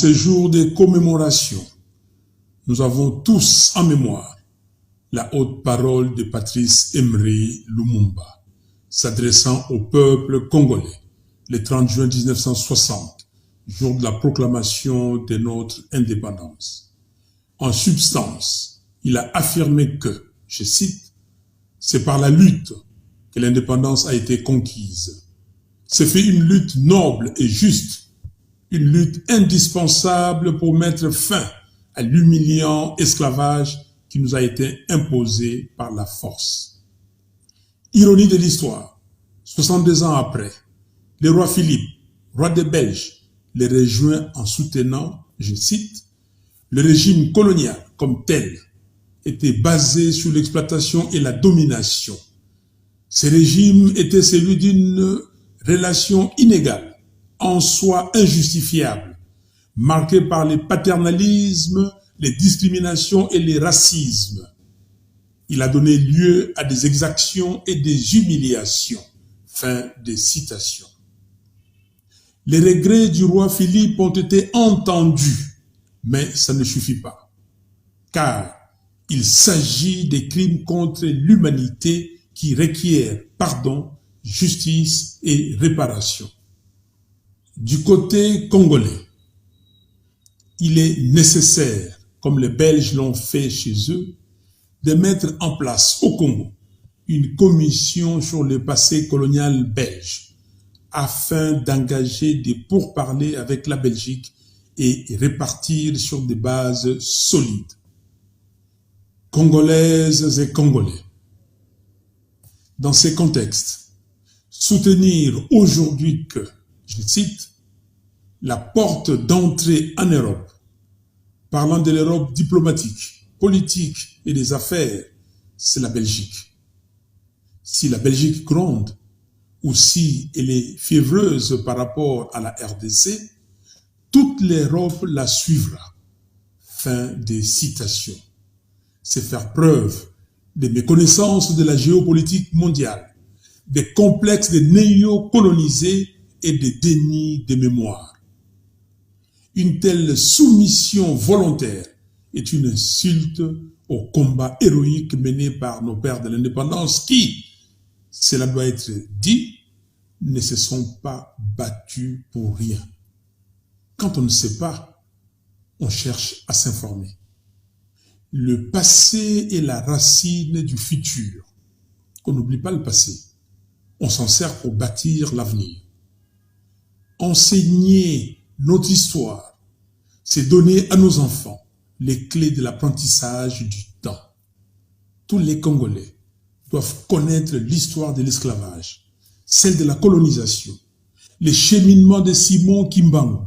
Ces jours de commémoration, nous avons tous en mémoire la haute parole de Patrice Emery Lumumba, s'adressant au peuple congolais le 30 juin 1960, jour de la proclamation de notre indépendance. En substance, il a affirmé que, je cite, « c'est par la lutte que l'indépendance a été conquise. C'est fait une lutte noble et juste, une lutte indispensable pour mettre fin à l'humiliant esclavage qui nous a été imposé par la force. » Ironie de l'histoire, 62 ans après, le roi Philippe, roi des Belges, les rejoint en soutenant, je cite, « le régime colonial comme tel était basé sur l'exploitation et la domination. Ce régime était celui d'une relation inégale, en soi injustifiable, marquée par les paternalismes, les discriminations et les racismes. Il a donné lieu à des exactions et des humiliations. » Fin de citation. Les regrets du roi Philippe ont été entendus, mais ça ne suffit pas, car il s'agit des crimes contre l'humanité qui requièrent pardon, justice et réparation. Du côté congolais, il est nécessaire, comme les Belges l'ont fait chez eux, de mettre en place au Congo une commission sur le passé colonial belge afin d'engager des pourparlers avec la Belgique et répartir sur des bases solides. Congolaises et Congolais, dans ces contextes, soutenir aujourd'hui que, je cite, « la porte d'entrée en Europe, parlant de l'Europe diplomatique, politique et des affaires, c'est la Belgique. Si la Belgique gronde, ou si elle est fiévreuse par rapport à la RDC, toute l'Europe la suivra. » Fin des citations. C'est faire preuve de méconnaissance de la géopolitique mondiale, des complexes de néo-colonisés et des dénis de mémoire. Une telle soumission volontaire est une insulte au combat héroïque mené par nos pères de l'indépendance qui, cela doit être dit, ne se sont pas battus pour rien. Quand on ne sait pas, on cherche à s'informer. Le passé est la racine du futur. On n'oublie pas le passé. On s'en sert pour bâtir l'avenir. Enseigner notre histoire, c'est donner à nos enfants les clés de l'apprentissage du temps. Tous les Congolais doivent connaître l'histoire de l'esclavage, celle de la colonisation, les cheminements de Simon Kimbangu,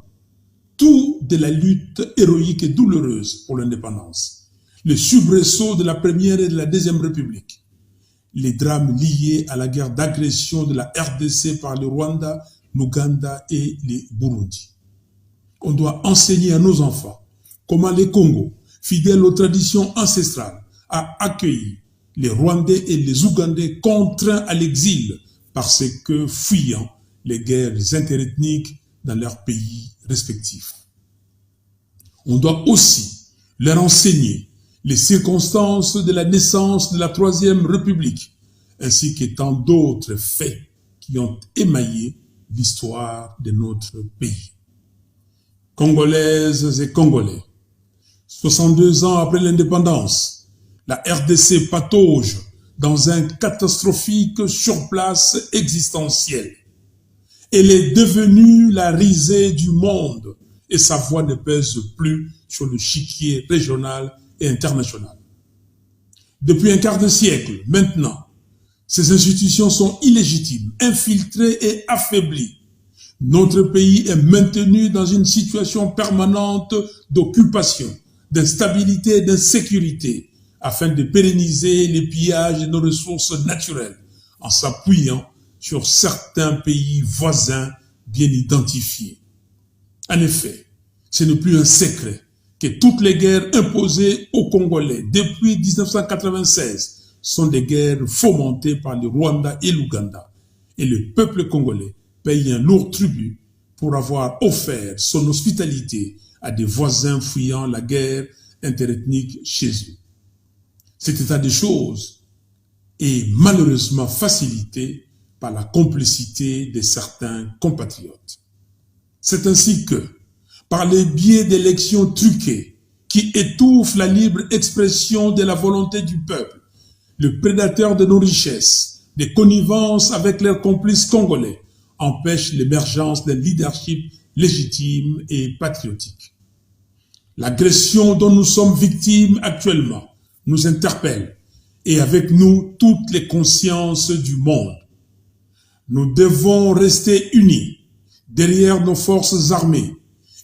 tout de la lutte héroïque et douloureuse pour l'indépendance, le soubresaut de la première et de la deuxième République, les drames liés à la guerre d'agression de la RDC par le Rwanda, l'Ouganda et les Burundi. On doit enseigner à nos enfants comment les Congos, fidèles aux traditions ancestrales, a accueilli les Rwandais et les Ougandais contraints à l'exil parce que fuyant les guerres interethniques dans leurs pays respectifs. On doit aussi leur enseigner les circonstances de la naissance de la Troisième République, ainsi que tant d'autres faits qui ont émaillé l'histoire de notre pays. Congolaises et Congolais, 62 ans après l'indépendance, la RDC patauge dans un catastrophique surplace existentiel. Elle est devenue la risée du monde et sa voix ne pèse plus sur le chiquier régional et international. Depuis un quart de siècle, maintenant, ces institutions sont illégitimes, infiltrées et affaiblies. Notre pays est maintenu dans une situation permanente d'occupation, d'instabilité et d'insécurité, afin de pérenniser les pillages de nos ressources naturelles, en s'appuyant sur certains pays voisins bien identifiés. En effet, ce n'est plus un secret que toutes les guerres imposées aux Congolais depuis 1996 sont des guerres fomentées par le Rwanda et l'Ouganda, et le peuple congolais paye un lourd tribut pour avoir offert son hospitalité à des voisins fuyant la guerre interethnique chez eux. Cet état des choses est malheureusement facilité par la complicité de certains compatriotes. C'est ainsi que, par les biais d'élections truquées qui étouffent la libre expression de la volonté du peuple, le prédateur de nos richesses, des connivences avec leurs complices congolais, empêche l'émergence d'un leadership légitime et patriotique. L'agression dont nous sommes victimes actuellement nous interpelle et avec nous toutes les consciences du monde. Nous devons rester unis derrière nos forces armées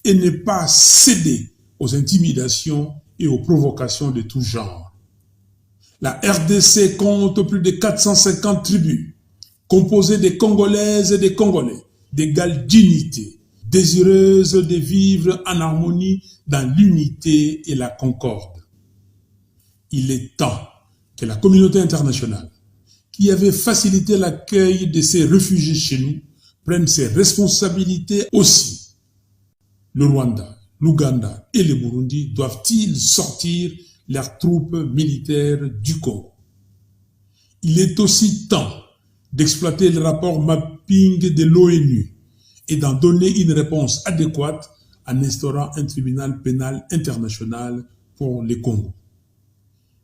et ne pas céder aux intimidations et aux provocations de tout genre. La RDC compte plus de 450 tribus, composées des Congolaises et des Congolais, d'égale dignité, désireuses de vivre en harmonie dans l'unité et la concorde. Il est temps que la communauté internationale, qui avait facilité l'accueil de ces réfugiés chez nous, prenne ses responsabilités aussi. Le Rwanda, l'Ouganda et le Burundi doivent-ils sortir leurs troupes militaires du Congo? Il est aussi temps d'exploiter le rapport mapping de l'ONU et d'en donner une réponse adéquate en instaurant un tribunal pénal international pour les Congos.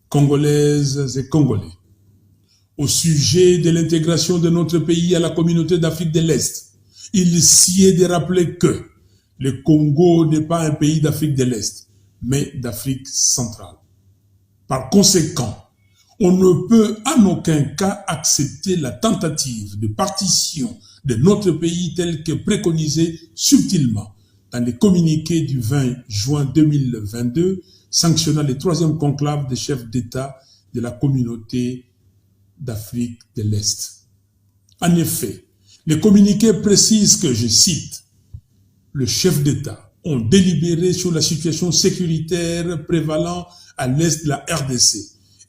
Congolaises et Congolais, au sujet de l'intégration de notre pays à la communauté d'Afrique de l'Est, il s'y est de rappeler que le Congo n'est pas un pays d'Afrique de l'Est, mais d'Afrique centrale. Par conséquent, on ne peut en aucun cas accepter la tentative de partition de notre pays telle que préconisée subtilement dans les communiqués du 20 juin 2022 sanctionnant le 3e conclave des chefs d'État de la communauté d'Afrique de l'Est. En effet, les communiqués précisent que, je cite, « Le chef d'État ont délibéré sur la situation sécuritaire prévalant à l'est de la RDC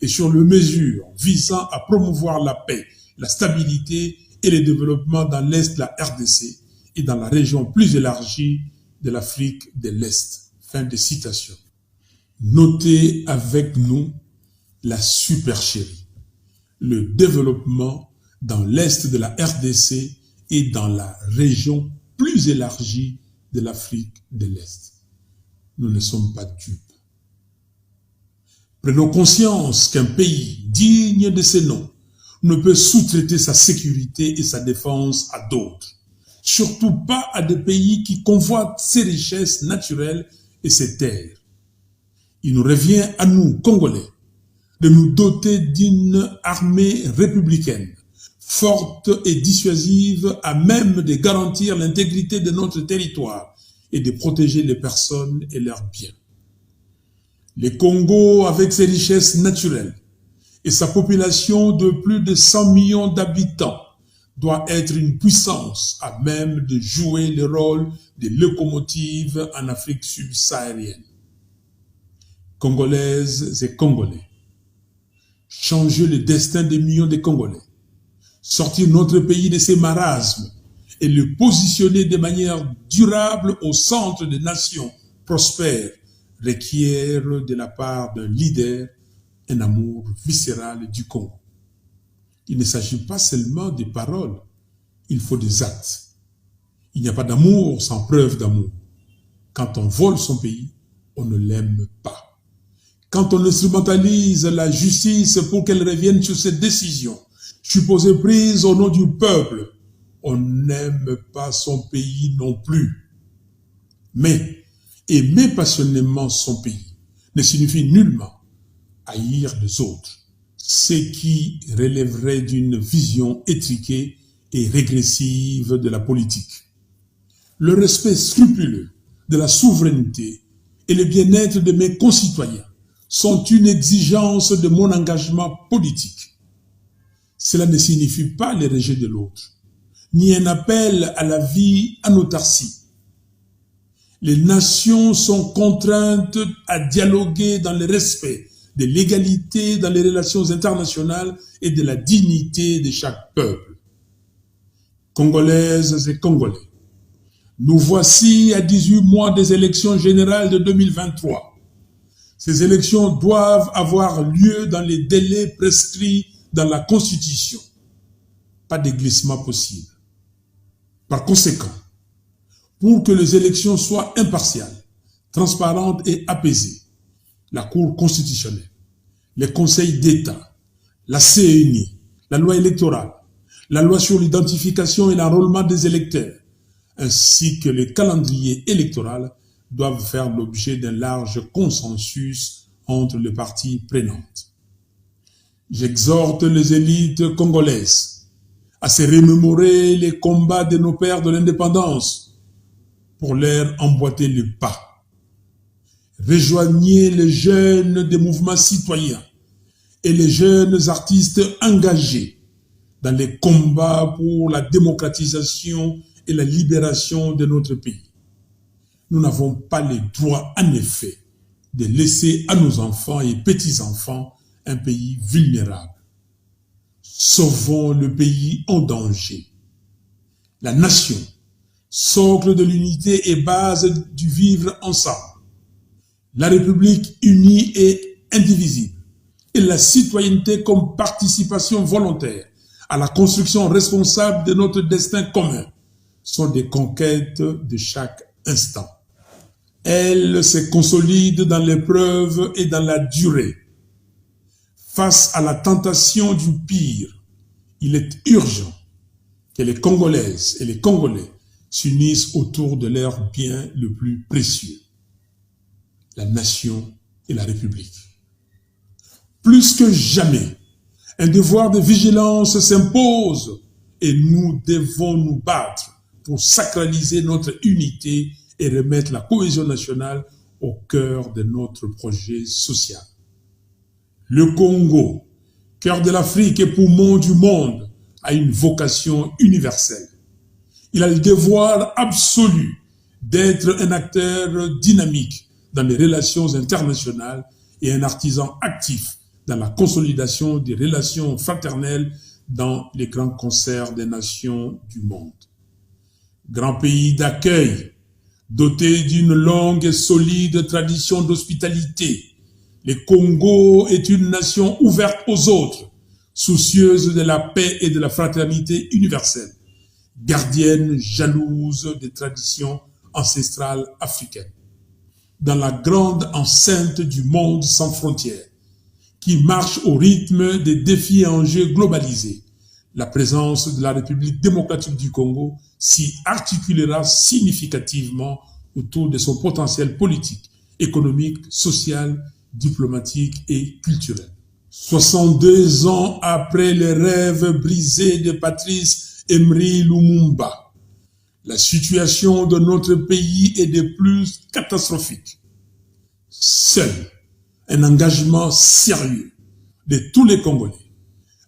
et sur les mesures visant à promouvoir la paix, la stabilité et le développement dans l'est de la RDC et dans la région plus élargie de l'Afrique de l'Est. » Fin de citation. Notez avec nous la supercherie, le développement dans l'est de la RDC et dans la région plus élargie de l'Afrique de l'Est. Nous ne sommes pas dupes. Prenons conscience qu'un pays digne de ce nom ne peut sous-traiter sa sécurité et sa défense à d'autres, surtout pas à des pays qui convoitent ses richesses naturelles et ses terres. Il nous revient à nous, Congolais, de nous doter d'une armée républicaine, forte et dissuasive, à même de garantir l'intégrité de notre territoire et de protéger les personnes et leurs biens. Le Congo, avec ses richesses naturelles et sa population de plus de 100 millions d'habitants, doit être une puissance à même de jouer le rôle de locomotive en Afrique subsaharienne. Congolaises et Congolais, changer le destin des millions de Congolais, sortir notre pays de ces marasmes et le positionner de manière durable au centre des nations prospères requiert de la part d'un leader un amour viscéral du Congo. Il ne s'agit pas seulement des paroles, il faut des actes. Il n'y a pas d'amour sans preuve d'amour. Quand on vole son pays, on ne l'aime pas. Quand on instrumentalise la justice pour qu'elle revienne sur ses décisions, supposées prises au nom du peuple, on n'aime pas son pays non plus. Mais aimer passionnément son pays ne signifie nullement haïr les autres, ce qui relèverait d'une vision étriquée et régressive de la politique. Le respect scrupuleux de la souveraineté et le bien-être de mes concitoyens sont une exigence de mon engagement politique. Cela ne signifie pas le rejet de l'autre, ni un appel à la vie en autarcie. Les nations sont contraintes à dialoguer dans le respect de l'égalité dans les relations internationales et de la dignité de chaque peuple. Congolaises et Congolais, Nous voici à 18 mois des élections générales de 2023. Ces élections doivent avoir lieu dans les délais prescrits dans la Constitution. Pas de glissement possible. Par conséquent, pour que les élections soient impartiales, transparentes et apaisées, la Cour constitutionnelle, les conseils d'État, la CNI, la loi électorale, la loi sur l'identification et l'enrôlement des électeurs, ainsi que le calendrier électoral doivent faire l'objet d'un large consensus entre les parties prenantes. J'exhorte les élites congolaises à se remémorer les combats de nos pères de l'indépendance pour leur emboîter le pas. Rejoignez les jeunes des mouvements citoyens et les jeunes artistes engagés dans les combats pour la démocratisation et la libération de notre pays. Nous n'avons pas le droit, en effet, de laisser à nos enfants et petits-enfants un pays vulnérable. Sauvons le pays en danger. La nation, socle de l'unité et base du vivre ensemble. La République unie et indivisible. Et la citoyenneté comme participation volontaire à la construction responsable de notre destin commun sont des conquêtes de chaque instant. Elles se consolident dans l'épreuve et dans la durée. Face à la tentation du pire, il est urgent que les Congolaises et les Congolais s'unissent autour de leur bien le plus précieux, la nation et la République. Plus que jamais, un devoir de vigilance s'impose et nous devons nous battre pour sacraliser notre unité et remettre la cohésion nationale au cœur de notre projet social. Le Congo, cœur de l'Afrique et poumon du monde, a une vocation universelle. Il a le devoir absolu d'être un acteur dynamique dans les relations internationales et un artisan actif dans la consolidation des relations fraternelles dans les grands concerts des nations du monde. Grand pays d'accueil, doté d'une longue et solide tradition d'hospitalité, le Congo est une nation ouverte aux autres, soucieuse de la paix et de la fraternité universelle, gardienne jalouse des traditions ancestrales africaines. Dans la grande enceinte du monde sans frontières, qui marche au rythme des défis et enjeux globalisés, la présence de la République démocratique du Congo s'y articulera significativement autour de son potentiel politique, économique, social, diplomatique et culturel. 62 ans après les rêves brisés de Patrice Emery Lumumba, la situation de notre pays est de plus catastrophique. Seul un engagement sérieux de tous les Congolais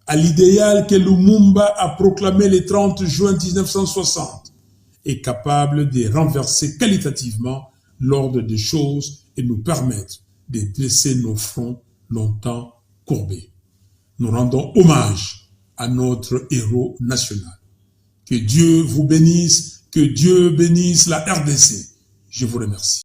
à l'idéal que Lumumba a proclamé le 30 juin 1960 est capable de renverser qualitativement l'ordre des choses et nous permettre de dresser nos fronts longtemps courbés. Nous rendons hommage à notre héros national. Que Dieu vous bénisse, que Dieu bénisse la RDC. Je vous remercie.